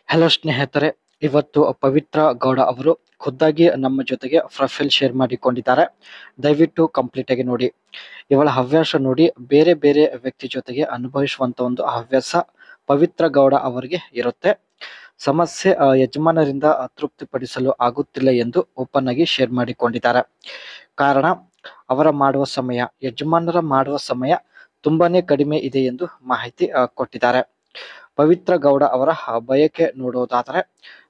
Hello ಸ್ನೇಹಿತರೆ, ಇವತ್ತು ಪವಿತ್ರ ಗೌಡ ಅವರು ಖುದ್ದಾಗಿ ನಮ್ಮ ಜೊತೆಗೆ ಪ್ರೊಫೈಲ್ ಶೇರ್ ಮಾಡಿಕೊಂಡಿದ್ದಾರೆ. ದಯವಿಟ್ಟು ಕಂಪ್ಲೀಟ್ ಆಗಿ ನೋಡಿ. ಇವಳ ಹವ್ಯಾಸ ನೋಡಿ, ಬೇರೆ ಬೇರೆ ವ್ಯಕ್ತಿ ಜೊತೆಗೆ ಅನುಭವಿಸುವಂತ ಒಂದು ಹವ್ಯಾಸ ಪವಿತ್ರ ಗೌಡ ಅವರಿಗೆ ಇರುತ್ತೆ. ಸಮಸ್ಯೆ ಯಜಮಾನರಿಂದ ತೃಪ್ತಿಪಡಿಸಲು ಆಗುತ್ತಿಲ್ಲ ಎಂದು ಓಪನ್ ಆಗಿ ಶೇರ್ ಮಾಡಿಕೊಂಡಿದ್ದಾರೆ. ಕಾರಣ, ಅವರ ಮಾಡುವ ಸಮಯ, ಯಜಮಾನರ ಮಾಡುವ ಸಮಯ ತುಂಬಾನೇ ಕಡಿಮೆ ಇದೆ ಎಂದು ಮಾಹಿತಿ ಕೊಟ್ಟಿದ್ದಾರೆ. ಪವಿತ್ರ ಗೌಡ ಅವರ ಬಯಕೆ ನೋಡುವುದಾದರೆ,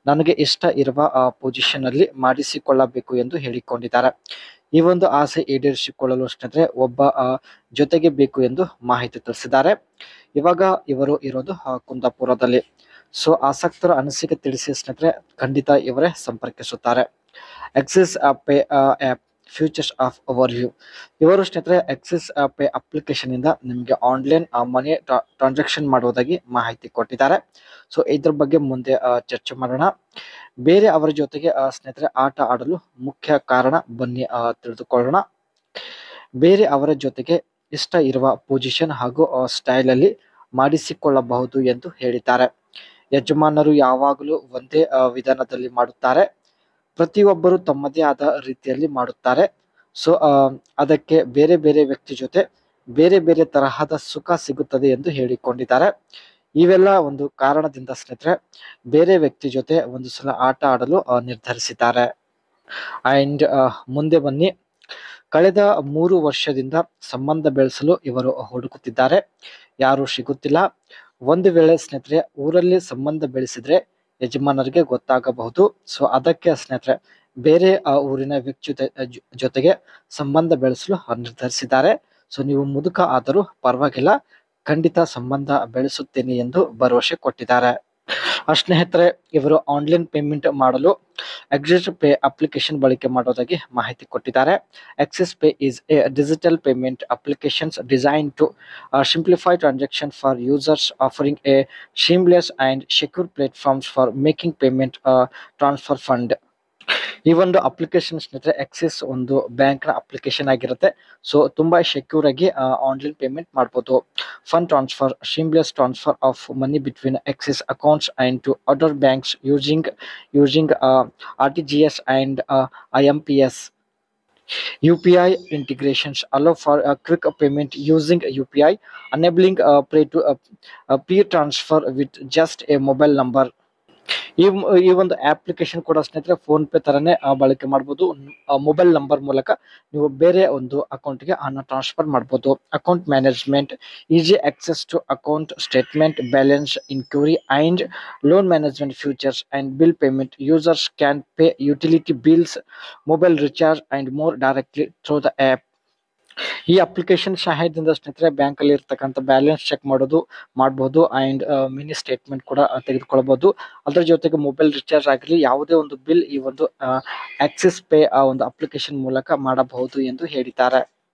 ನನಗೆ ಇಷ್ಟ ಇರುವ ಪೊಸಿಷನ್ ಅಲ್ಲಿ ಮಾಡಿಸಿಕೊಳ್ಳಬೇಕು ಎಂದು ಹೇಳಿಕೊಂಡಿದ್ದಾರೆ. ಈ ಒಂದು ಆಸೆ ಈಡೇರಿಸಿಕೊಳ್ಳಲು ಸ್ನೇಹಿತರೆ ಒಬ್ಬ ಜೊತೆಗೆ ಬೇಕು ಎಂದು ಮಾಹಿತಿ ತಿಳಿಸಿದ್ದಾರೆ. ಇವಾಗ ಇವರು ಇರೋದು ಕುಂದಾಪುರದಲ್ಲಿ. ಸೊ ಆಸಕ್ತರ ಅನಿಸಿಕೆ ತಿಳಿಸಿ ಸ್ನೇಹಿತರೆ, ಖಂಡಿತ ಇವರೇ ಸಂಪರ್ಕಿಸುತ್ತಾರೆ. Axis pay app futures of overview. ಇವರು ಸ್ನೇಹಿತರೆ ಎಕ್ಸಿಸ್ ಪೇ ಅಪ್ಲಿಕೇಶನ್ ಇಂದ ನಿಮಗೆ ಆನ್ಲೈನ್ ಮನಿ ಟ್ರಾನ್ಸಾಕ್ಷನ್ ಮಾಡುವುದಾಗಿ ಮಾಹಿತಿ ಕೊಟ್ಟಿದ್ದಾರೆ. ಸೊ ಇದ್ರ ಬಗ್ಗೆ ಮುಂದೆ ಚರ್ಚೆ ಮಾಡೋಣ. ಬೇರೆ ಅವರ ಜೊತೆಗೆ ಸ್ನೇಹಿತರೆ ಆಟ ಆಡಲು ಮುಖ್ಯ ಕಾರಣ ಬನ್ನಿ ತಿಳಿದುಕೊಳ್ಳೋಣ. ಬೇರೆ ಅವರ ಜೊತೆಗೆ ಇಷ್ಟ ಇರುವ ಪೊಸಿಷನ್ ಹಾಗೂ ಸ್ಟೈಲ್ ಅಲ್ಲಿ ಮಾಡಿಸಿಕೊಳ್ಳಬಹುದು ಎಂದು ಹೇಳಿದ್ದಾರೆ. ಯಜಮಾನರು ಯಾವಾಗಲೂ ಒಂದೇ ವಿಧಾನದಲ್ಲಿ ಮಾಡುತ್ತಾರೆ. ಪ್ರತಿಯೊಬ್ಬರು ತಮ್ಮದೇ ಆದ ರೀತಿಯಲ್ಲಿ ಮಾಡುತ್ತಾರೆ. ಸೊ ಅದಕ್ಕೆ ಬೇರೆ ಬೇರೆ ವ್ಯಕ್ತಿ ಜೊತೆ ಬೇರೆ ಬೇರೆ ತರಹದ ಸುಖ ಸಿಗುತ್ತದೆ ಎಂದು ಹೇಳಿಕೊಂಡಿದ್ದಾರೆ. ಇವೆಲ್ಲ ಒಂದು ಕಾರಣದಿಂದ ಸ್ನೇಹಿತರೆ ಬೇರೆ ವ್ಯಕ್ತಿ ಜೊತೆ ಒಂದು ಸಲ ಆಟ ಆಡಲು ನಿರ್ಧರಿಸಿದ್ದಾರೆ. ಅಂಡ್ ಮುಂದೆ ಬನ್ನಿ. ಕಳೆದ 3 ವರ್ಷದಿಂದ ಸಂಬಂಧ ಬೆಳೆಸಲು ಇವರು ಹುಡುಕುತ್ತಿದ್ದಾರೆ. ಯಾರು ಸಿಗುತ್ತಿಲ್ಲ. ಒಂದು ವೇಳೆ ಸ್ನೇಹಿತರೆ ಊರಲ್ಲಿ ಸಂಬಂಧ ಬೆಳೆಸಿದ್ರೆ ಯಜಮಾನರಿಗೆ ಗೊತ್ತಾಗಬಹುದು. ಸೊ ಅದಕ್ಕೆ ಸ್ನೇಹಿತರೆ ಬೇರೆ ಊರಿನ ವ್ಯಕ್ತಿ ಜೊತೆಗೆ ಸಂಬಂಧ ಬೆಳೆಸಲು ನಿರ್ಧರಿಸಿದ್ದಾರೆ. ಸೊ ನೀವು ಮುದುಕ ಆದರೂ ಪರವಾಗಿಲ್ಲ, ಖಂಡಿತ ಸಂಬಂಧ ಬೆಳೆಸುತ್ತೇನೆ ಎಂದು ಭರವಸೆ ಕೊಟ್ಟಿದ್ದಾರೆ. ಸ್ನೇಹಿತರೆ ಇವರು ಆನ್ಲೈನ್ ಪೇಮೆಂಟ್ ಮಾಡಲು ಎಕ್ಸಿಸ್ ಪೇ ಅಪ್ಲಿಕೇಶನ್ ಬಳಕೆ ಮಾಡೋದಾಗಿ ಮಾಹಿತಿ ಕೊಟ್ಟಿದ್ದಾರೆ. Axis Pay is a digital payment applications design to simplify transaction for users, offering a seamless and secure platforms for making payment, transfer fund. ಈ ಒಂದು ಅಪ್ಲಿಕೇಶನ್ ಸ್ನೇಹಿತರೆ ಎಕ್ಸಿಸ್ ಒಂದು bank ನ ಅಪ್ಲಿಕೇಶನ್ ಆಗಿರುತ್ತೆ. ಸೊ ತುಂಬಾ ಸೆಕ್ಯೂರ್ ಆಗಿ ಆನ್ಲೈನ್ ಪೇಮೆಂಟ್ ಮಾಡಬಹುದು. Fund transfer, seamless transfer of money between Axis accounts and to other banks using RTGS and IMPS. UPI integrations allow for a quick payment using UPI, enabling peer transfer with just a mobile number. ಈ ಒಂದು application ಕೂಡ ಸ್ನೇಹಿತರೆ phone pay ತರನೇ ಬಳಕೆ ಮಾಡಬಹುದು. Mobile number ಮೂಲಕ ನೀವು ಬೇರೆ ಒಂದು ಅಕೌಂಟ್ಗೆ ಹಣ ಟ್ರಾನ್ಸ್ಫರ್ ಮಾಡಬಹುದು. Account management, easy access to account statement, balance inquiry and loan management features and bill payment. Users can pay utility bills, mobile recharge and more directly through the app. ಈ application ಸಹಾಯದಿಂದ ಸ್ನೇಹಿತರೆ bank ಅಲ್ಲಿ ಇರ್ತಕ್ಕಂಥ balance check ಮಾಡಬಹುದು and mini statement ಕೂಡ ತೆಗೆದುಕೊಳ್ಳಬಹುದು. ಅದರ ಜೊತೆಗೆ ಮೊಬೈಲ್ ರಿಚಾರ್ಜ್ ಆಗಿರಲಿ ಯಾವುದೇ ಒಂದು ಬಿಲ್ ಈ ಒಂದು ಆಕ್ಸಿಸ್ ಪೇ ಒಂದು ಅಪ್ಲಿಕೇಶನ್ ಮೂಲಕ ಮಾಡಬಹುದು ಎಂದು ಹೇಳಿದ್ದಾರೆ.